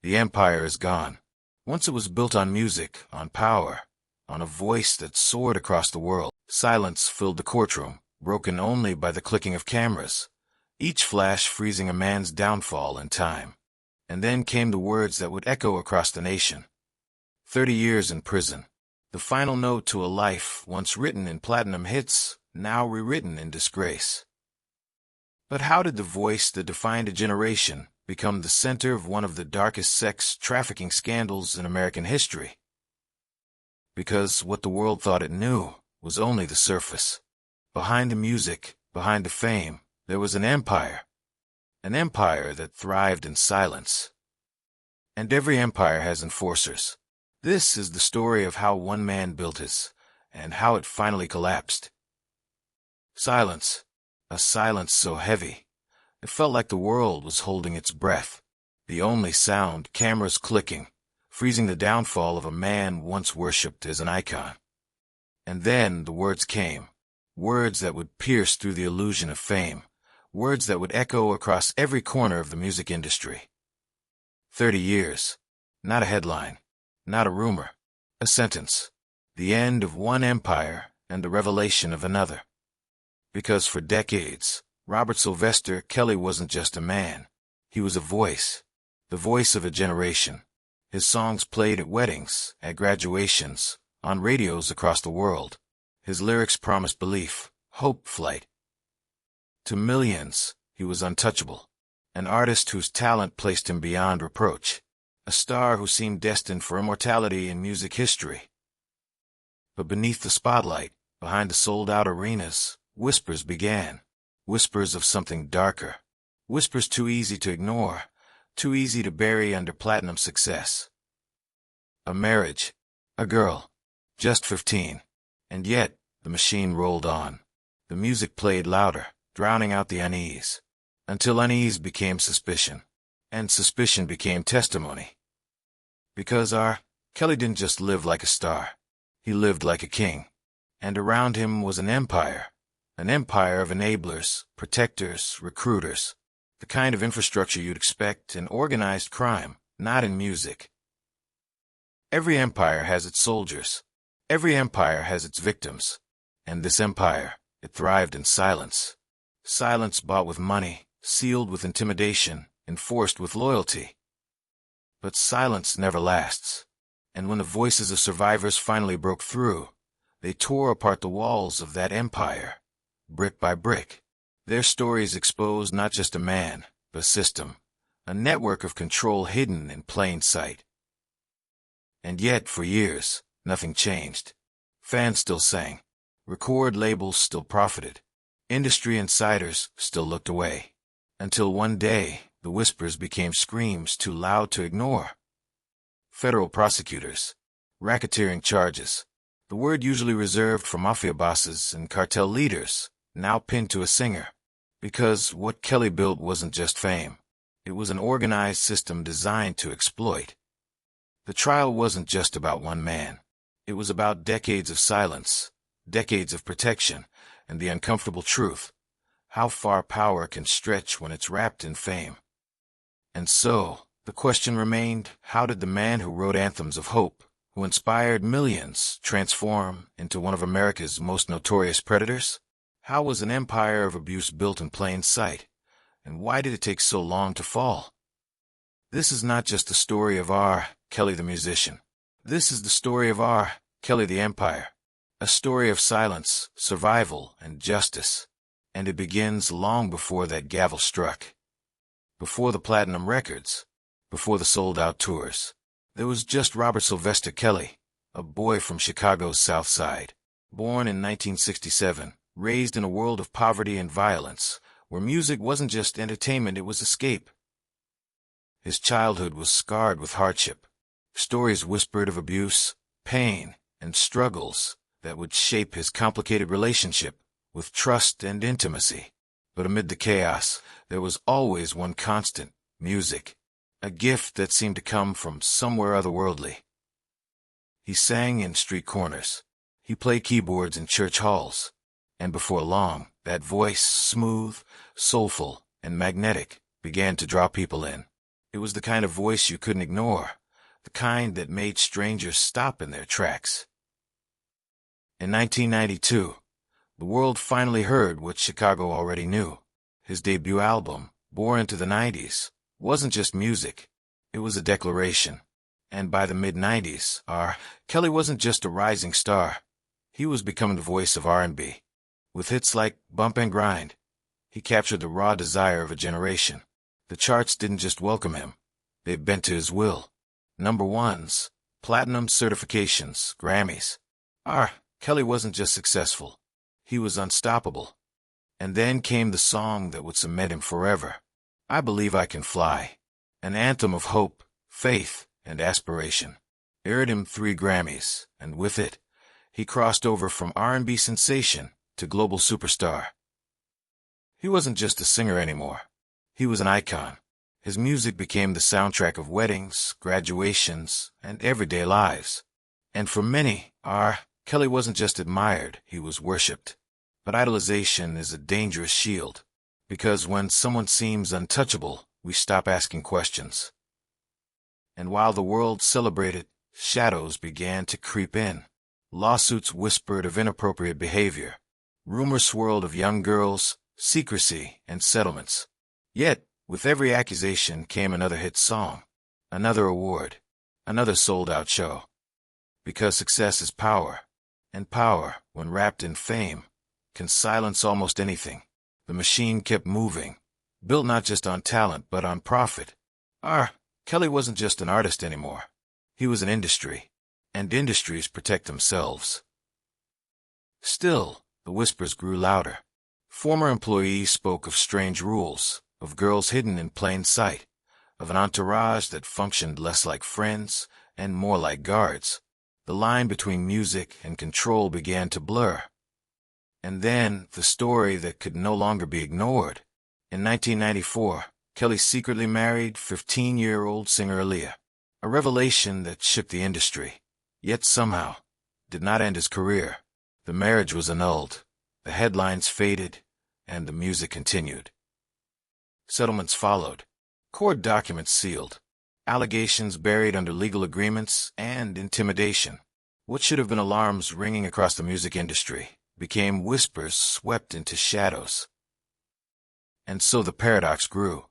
The empire is gone. Once it was built on music, on power, on a voice that soared across the world. Silence filled the courtroom, broken only by the clicking of cameras, each flash freezing a man's downfall in time. And then came the words that would echo across the nation. 30 years in prison. The final note to a life once written in platinum hits, now rewritten in disgrace. But how did the voice that defined a generation become the center of one of the darkest sex trafficking scandals in American history? Because what the world thought it knew was only the surface. Behind the music, behind the fame, there was an empire. An empire that thrived in silence. And every empire has enforcers. This is the story of how one man built his, and how it finally collapsed. Silence. A silence so heavy, it felt like the world was holding its breath. The only sound, cameras clicking, freezing the downfall of a man once worshipped as an icon. And then the words came. Words that would pierce through the illusion of fame. Words that would echo across every corner of the music industry. 30 years. Not a headline. Not a rumor. A sentence. The end of one empire and the revelation of another. Because for decades, Robert Sylvester Kelly wasn't just a man. He was a voice. The voice of a generation. His songs played at weddings, at graduations, on radios across the world. His lyrics promised belief, hope, flight. To millions, he was untouchable. An artist whose talent placed him beyond reproach. A star who seemed destined for immortality in music history. But beneath the spotlight, behind the sold-out arenas, whispers began. Whispers of something darker. Whispers too easy to ignore, too easy to bury under platinum success. A marriage. A girl. Just 15. And yet, the machine rolled on. The music played louder, drowning out the unease. Until unease became suspicion. And suspicion became testimony. Because Kelly didn't just live like a star. He lived like a king. And around him was an empire. An empire of enablers, protectors, recruiters. The kind of infrastructure you'd expect in organized crime, not in music. Every empire has its soldiers. Every empire has its victims. And this empire, it thrived in silence. Silence bought with money, sealed with intimidation, enforced with loyalty. But silence never lasts. And when the voices of survivors finally broke through, they tore apart the walls of that empire, brick by brick. Their stories exposed not just a man, but a system, a network of control hidden in plain sight. And yet, for years, nothing changed. Fans still sang. Record labels still profited. Industry insiders still looked away. Until one day, the whispers became screams too loud to ignore. Federal prosecutors. Racketeering charges. The word usually reserved for mafia bosses and cartel leaders, now pinned to a singer. Because what Kelly built wasn't just fame. It was an organized system designed to exploit. The trial wasn't just about one man. It was about decades of silence, decades of protection, and the uncomfortable truth. How far power can stretch when it's wrapped in fame. And so, the question remained, how did the man who wrote anthems of hope, who inspired millions, transform into one of America's most notorious predators? How was an empire of abuse built in plain sight? And why did it take so long to fall? This is not just the story of Kelly the musician. This is the story of Kelly the empire. A story of silence, survival, and justice. And it begins long before that gavel struck. Before the platinum records. Before the sold-out tours. There was just Robert Sylvester Kelly, a boy from Chicago's South Side. Born in 1967, raised in a world of poverty and violence, where music wasn't just entertainment, it was escape. His childhood was scarred with hardship. Stories whispered of abuse, pain, and struggles that would shape his complicated relationship with trust and intimacy. But amid the chaos, there was always one constant: music. A gift that seemed to come from somewhere otherworldly. He sang in street corners. He played keyboards in church halls. And before long, that voice, smooth, soulful, and magnetic, began to draw people in. It was the kind of voice you couldn't ignore, the kind that made strangers stop in their tracks. In 1992, the world finally heard what Chicago already knew. His debut album, Born into the 90s, wasn't just music. It was a declaration. And by the mid-90s, R. Kelly wasn't just a rising star. He was becoming the voice of R&B. With hits like Bump and Grind, he captured the raw desire of a generation. The charts didn't just welcome him. They bent to his will. Number ones, platinum certifications, Grammys. R. Kelly wasn't just successful. He was unstoppable. And then came the song that would cement him forever. I Believe I Can Fly. An anthem of hope, faith, and aspiration. It earned him 3 Grammys, and with it, he crossed over from R&B sensation to global superstar. He wasn't just a singer anymore. He was an icon. His music became the soundtrack of weddings, graduations, and everyday lives. And for many, R. Kelly wasn't just admired, he was worshipped. But idolization is a dangerous shield, because when someone seems untouchable, we stop asking questions. And while the world celebrated, shadows began to creep in. Lawsuits whispered of inappropriate behavior. Rumors swirled of young girls, secrecy, and settlements. Yet, with every accusation came another hit song, another award, another sold-out show. Because success is power, and power, when wrapped in fame, can silence almost anything. The machine kept moving, built not just on talent but on profit. R. Kelly wasn't just an artist anymore. He was an industry, and industries protect themselves. Still, the whispers grew louder. Former employees spoke of strange rules, of girls hidden in plain sight, of an entourage that functioned less like friends and more like guards. The line between music and control began to blur. And then, the story that could no longer be ignored. In 1994, Kelly secretly married 15-year-old singer Aaliyah, a revelation that shook the industry, yet somehow did not end his career. The marriage was annulled, the headlines faded, and the music continued. Settlements followed, court documents sealed, allegations buried under legal agreements, and intimidation. What should have been alarms ringing across the music industry became whispers swept into shadows. And so the paradox grew.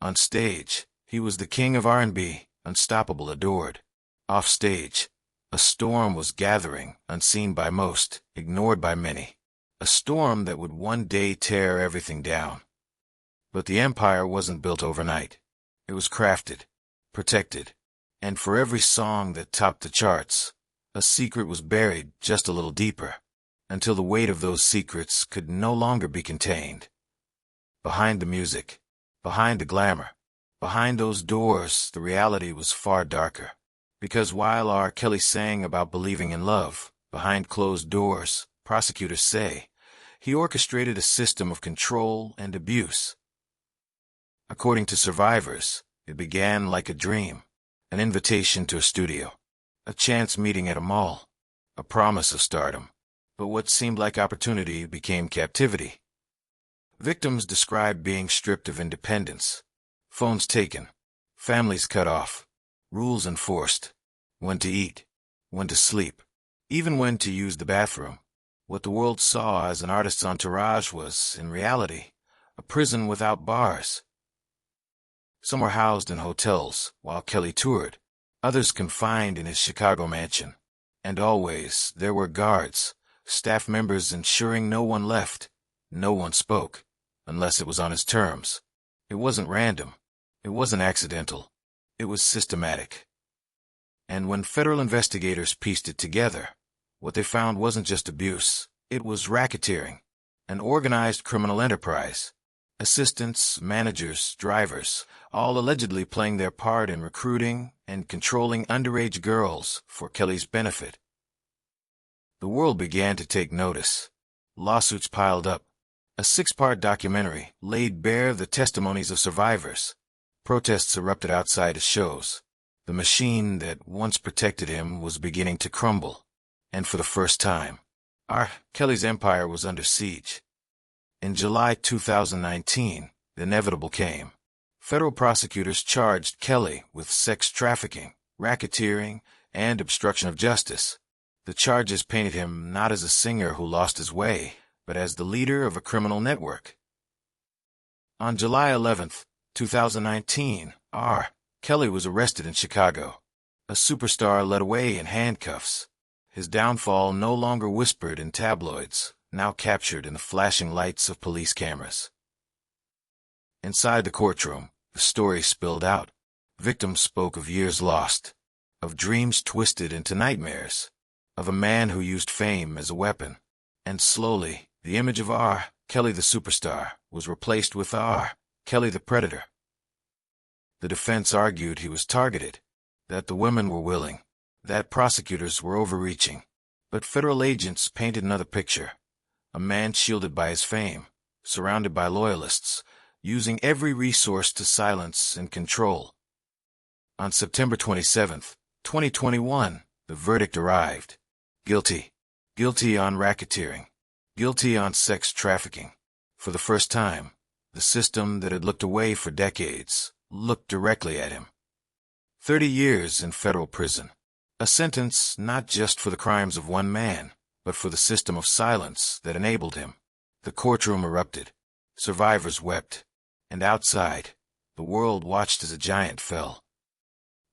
On stage, he was the king of R&B, unstoppable, adored. Off stage, a storm was gathering, unseen by most, ignored by many. A storm that would one day tear everything down. But the empire wasn't built overnight. It was crafted, protected, and for every song that topped the charts, a secret was buried just a little deeper, until the weight of those secrets could no longer be contained. Behind the music, behind the glamour, behind those doors, the reality was far darker. Because while R. Kelly sang about believing in love, behind closed doors, prosecutors say, he orchestrated a system of control and abuse. According to survivors, it began like a dream, an invitation to a studio, a chance meeting at a mall, a promise of stardom. But what seemed like opportunity became captivity. Victims described being stripped of independence, phones taken, families cut off, rules enforced, when to eat, when to sleep, even when to use the bathroom. What the world saw as an artist's entourage was, in reality, a prison without bars. Some were housed in hotels while Kelly toured, others confined in his Chicago mansion. And always there were guards, staff members ensuring no one left, no one spoke, unless it was on his terms. It wasn't random. It wasn't accidental. It was systematic. And when federal investigators pieced it together, what they found wasn't just abuse. It was racketeering, an organized criminal enterprise. Assistants, managers, drivers, all allegedly playing their part in recruiting and controlling underage girls for Kelly's benefit. The world began to take notice. Lawsuits piled up. A 6-part documentary laid bare the testimonies of survivors. Protests erupted outside his shows. The machine that once protected him was beginning to crumble. And for the first time, R. Kelly's empire was under siege. In July 2019, the inevitable came. Federal prosecutors charged Kelly with sex trafficking, racketeering, and obstruction of justice. The charges painted him not as a singer who lost his way, but as the leader of a criminal network. On July 11, 2019, Kelly was arrested in Chicago. A superstar led away in handcuffs. His downfall no longer whispered in tabloids, now captured in the flashing lights of police cameras. Inside the courtroom, the story spilled out. Victims spoke of years lost, of dreams twisted into nightmares, of a man who used fame as a weapon. And slowly, the image of Kelly the superstar was replaced with Kelly the predator. The defense argued he was targeted, that the women were willing, that prosecutors were overreaching. But federal agents painted another picture. A man shielded by his fame, surrounded by loyalists, using every resource to silence and control. On September 27, 2021, the verdict arrived. Guilty. Guilty on racketeering. Guilty on sex trafficking. For the first time, the system that had looked away for decades looked directly at him. 30 years in federal prison. A sentence not just for the crimes of one man, but for the system of silence that enabled him. The courtroom erupted. Survivors wept. And outside, the world watched as a giant fell.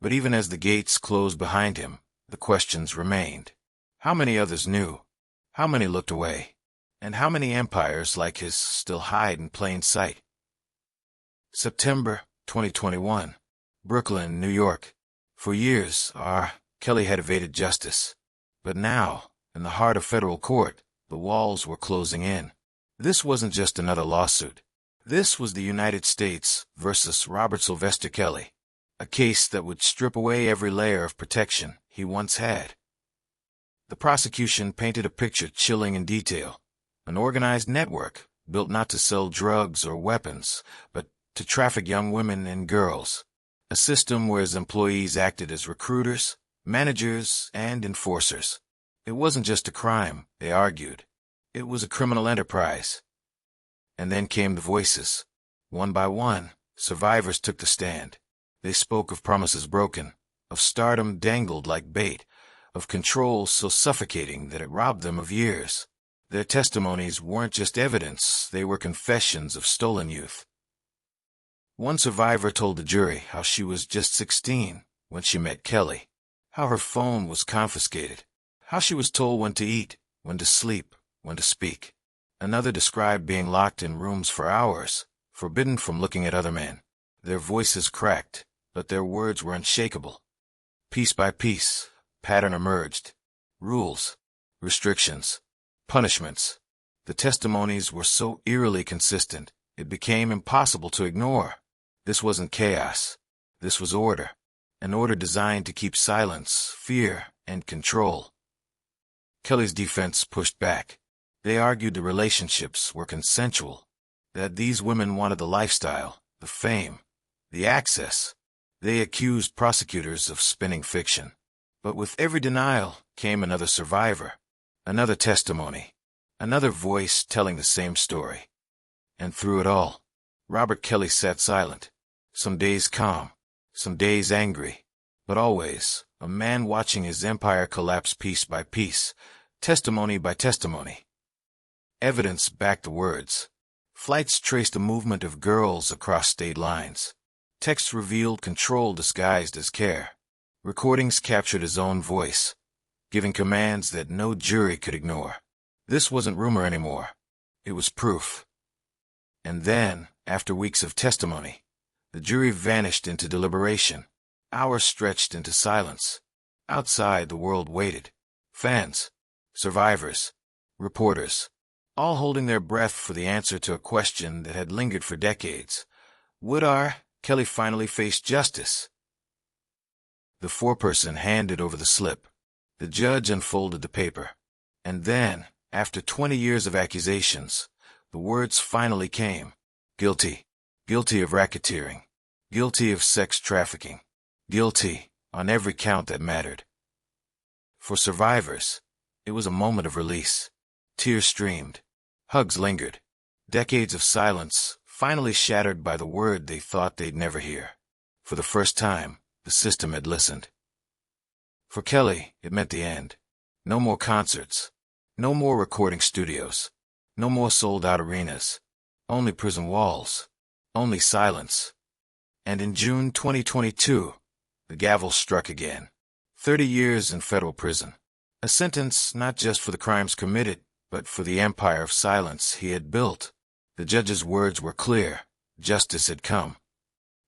But even as the gates closed behind him, the questions remained. How many others knew? How many looked away? And how many empires like his still hide in plain sight? September 2021, Brooklyn, New York. For years, Kelly had evaded justice. But now, in the heart of federal court, the walls were closing in. This wasn't just another lawsuit. This was the United States versus Robert Sylvester Kelly, a case that would strip away every layer of protection he once had. The prosecution painted a picture chilling in detail. An organized network, built not to sell drugs or weapons, but to traffic young women and girls. A system where his employees acted as recruiters, managers, and enforcers. It wasn't just a crime, they argued. It was a criminal enterprise. And then came the voices. One by one, survivors took the stand. They spoke of promises broken, of stardom dangled like bait, of control so suffocating that it robbed them of years. Their testimonies weren't just evidence, they were confessions of stolen youth. One survivor told the jury how she was just 16 when she met Kelly, how her phone was confiscated, how she was told when to eat, when to sleep, when to speak. Another described being locked in rooms for hours, forbidden from looking at other men. Their voices cracked, but their words were unshakable. Piece by piece, pattern emerged. Rules, restrictions, punishments. The testimonies were so eerily consistent, it became impossible to ignore. This wasn't chaos. This was order. An order designed to keep silence, fear, and control. Kelly's defense pushed back. They argued the relationships were consensual, that these women wanted the lifestyle, the fame, the access. They accused prosecutors of spinning fiction. But with every denial came another survivor, another testimony, another voice telling the same story. And through it all, Robert Kelly sat silent, some days calm, some days angry, but always a man watching his empire collapse piece by piece, testimony by testimony. Evidence backed the words. Flights traced the movement of girls across state lines. Texts revealed control disguised as care. Recordings captured his own voice, giving commands that no jury could ignore. This wasn't rumor anymore. It was proof. And then, after weeks of testimony, the jury vanished into deliberation. Hours stretched into silence. Outside, the world waited. Fans, survivors, reporters, all holding their breath for the answer to a question that had lingered for decades. Would Kelly finally face justice? The foreperson handed over the slip. The judge unfolded the paper. And then, after 20 years of accusations, the words finally came. Guilty. Guilty of racketeering. Guilty of sex trafficking. Guilty on every count that mattered. For survivors, it was a moment of release. Tears streamed. Hugs lingered. Decades of silence finally shattered by the word they thought they'd never hear. For the first time, the system had listened. For Kelly, it meant the end. No more concerts. No more recording studios. No more sold-out arenas. Only prison walls. Only silence. And in June 2022, the gavel struck again. 30 years in federal prison. A sentence not just for the crimes committed, but for the empire of silence he had built. The judge's words were clear. Justice had come.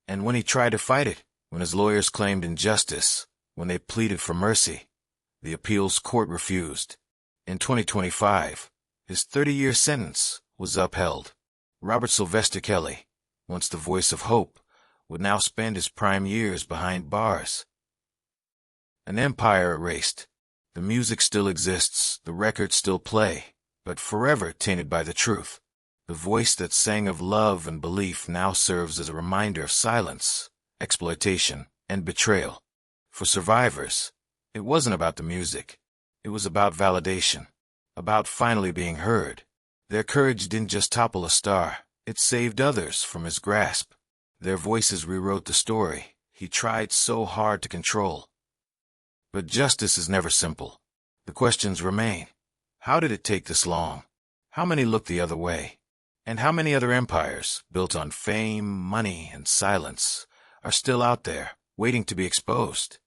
And when he tried to fight it, when his lawyers claimed injustice, when they pleaded for mercy, the appeals court refused. In 2025, his 30-year sentence was upheld. Robert Sylvester Kelly, once the voice of hope, would now spend his prime years behind bars. An empire erased. The music still exists, the records still play, but forever tainted by the truth. The voice that sang of love and belief now serves as a reminder of silence, exploitation, and betrayal. For survivors, it wasn't about the music. It was about validation, about finally being heard. Their courage didn't just topple a star, it saved others from his grasp. Their voices rewrote the story he tried so hard to control. But justice is never simple. The questions remain. How did it take this long? How many looked the other way? And how many other empires, built on fame, money, and silence, are still out there, waiting to be exposed?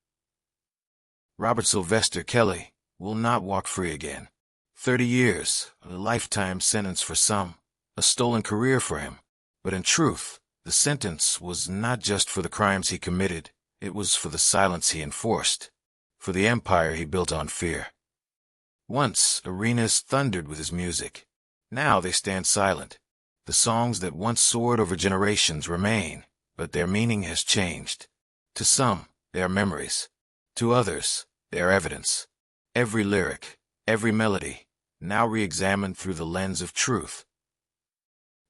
Robert Sylvester Kelly will not walk free again. 30 years, a lifetime sentence for some, a stolen career for him. But in truth, the sentence was not just for the crimes he committed, it was for the silence he enforced, for the empire he built on fear. Once, arenas thundered with his music. Now they stand silent. The songs that once soared over generations remain, but their meaning has changed. To some, they are memories. To others, they are evidence. Every lyric, every melody, now re-examined through the lens of truth.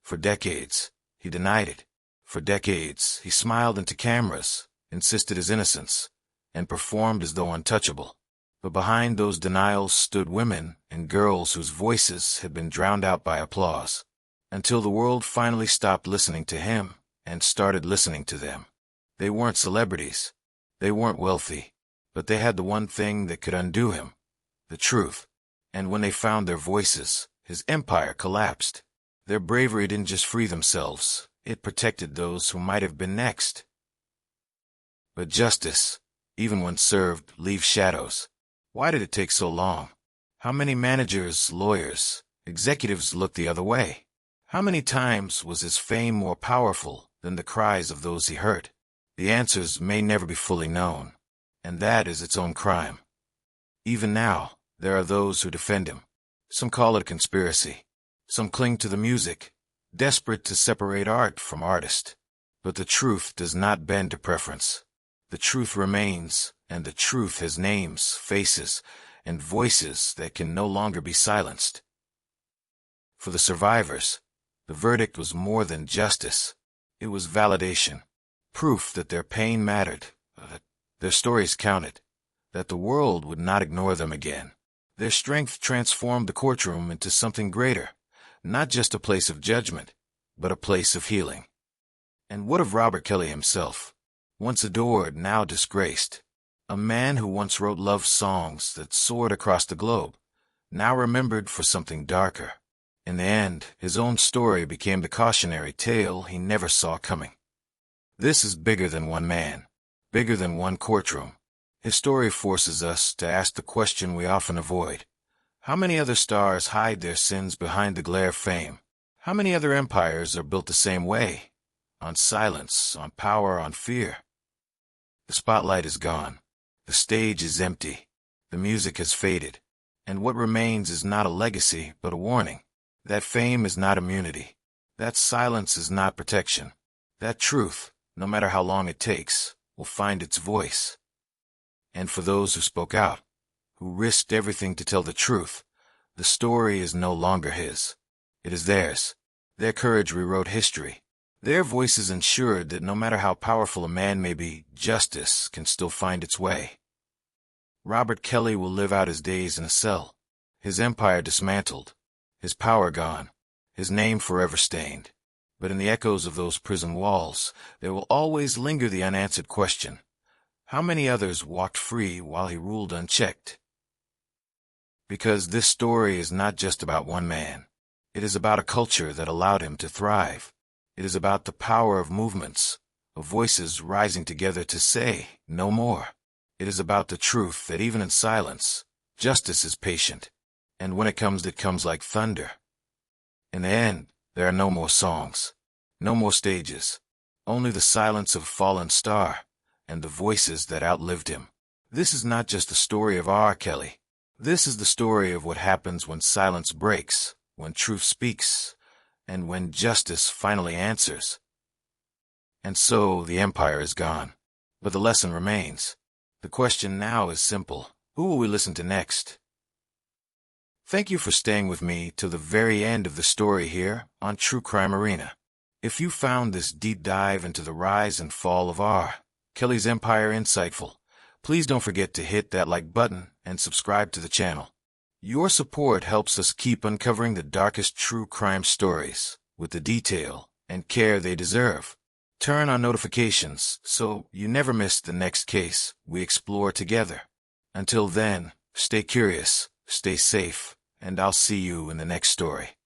For decades, he denied it. For decades, he smiled into cameras, insisted his innocence, and performed as though untouchable. But behind those denials stood women and girls whose voices had been drowned out by applause, until the world finally stopped listening to him and started listening to them. They weren't celebrities. They weren't wealthy. But they had the one thing that could undo him, the truth. And when they found their voices, his empire collapsed. Their bravery didn't just free themselves, it protected those who might have been next. But justice, even when served, leaves shadows. Why did it take so long? How many managers, lawyers, executives looked the other way? How many times was his fame more powerful than the cries of those he hurt? The answers may never be fully known, and that is its own crime. Even now, there are those who defend him. Some call it a conspiracy. Some cling to the music, desperate to separate art from artist. But the truth does not bend to preference. The truth remains, and the truth has names, faces, and voices that can no longer be silenced. For the survivors, the verdict was more than justice. It was validation, proof that their pain mattered, that their stories counted, that the world would not ignore them again. Their strength transformed the courtroom into something greater, not just a place of judgment, but a place of healing. And what of Robert Kelly himself? Once adored, now disgraced. A man who once wrote love songs that soared across the globe, now remembered for something darker. In the end, his own story became the cautionary tale he never saw coming. This is bigger than one man, bigger than one courtroom. His story forces us to ask the question we often avoid. How many other stars hide their sins behind the glare of fame? How many other empires are built the same way? On silence, on power, on fear. The spotlight is gone. The stage is empty. The music has faded. And what remains is not a legacy, but a warning. That fame is not immunity. That silence is not protection. That truth, no matter how long it takes, will find its voice. And for those who spoke out, who risked everything to tell the truth, the story is no longer his. It is theirs. Their courage rewrote history. Their voices ensured that no matter how powerful a man may be, justice can still find its way. Robert Kelly will live out his days in a cell, his empire dismantled, his power gone, his name forever stained. But in the echoes of those prison walls, there will always linger the unanswered question: how many others walked free while he ruled unchecked? Because this story is not just about one man. It is about a culture that allowed him to thrive. It is about the power of movements, of voices rising together to say, no more. It is about the truth that even in silence, justice is patient. And when it comes like thunder. In the end, there are no more songs, no more stages, only the silence of a fallen star, and the voices that outlived him. This is not just the story of R. Kelly. This is the story of what happens when silence breaks, when truth speaks, and when justice finally answers. And so the empire is gone, but the lesson remains. The question now is simple: who will we listen to next? Thank you for staying with me till the very end of the story here on True Crime Arena. If you found this deep dive into the rise and fall of R. Kelly's empire insightful, please don't forget to hit that like button and subscribe to the channel. Your support helps us keep uncovering the darkest true crime stories with the detail and care they deserve. Turn on notifications so you never miss the next case we explore together. Until then, stay curious, stay safe, and I'll see you in the next story.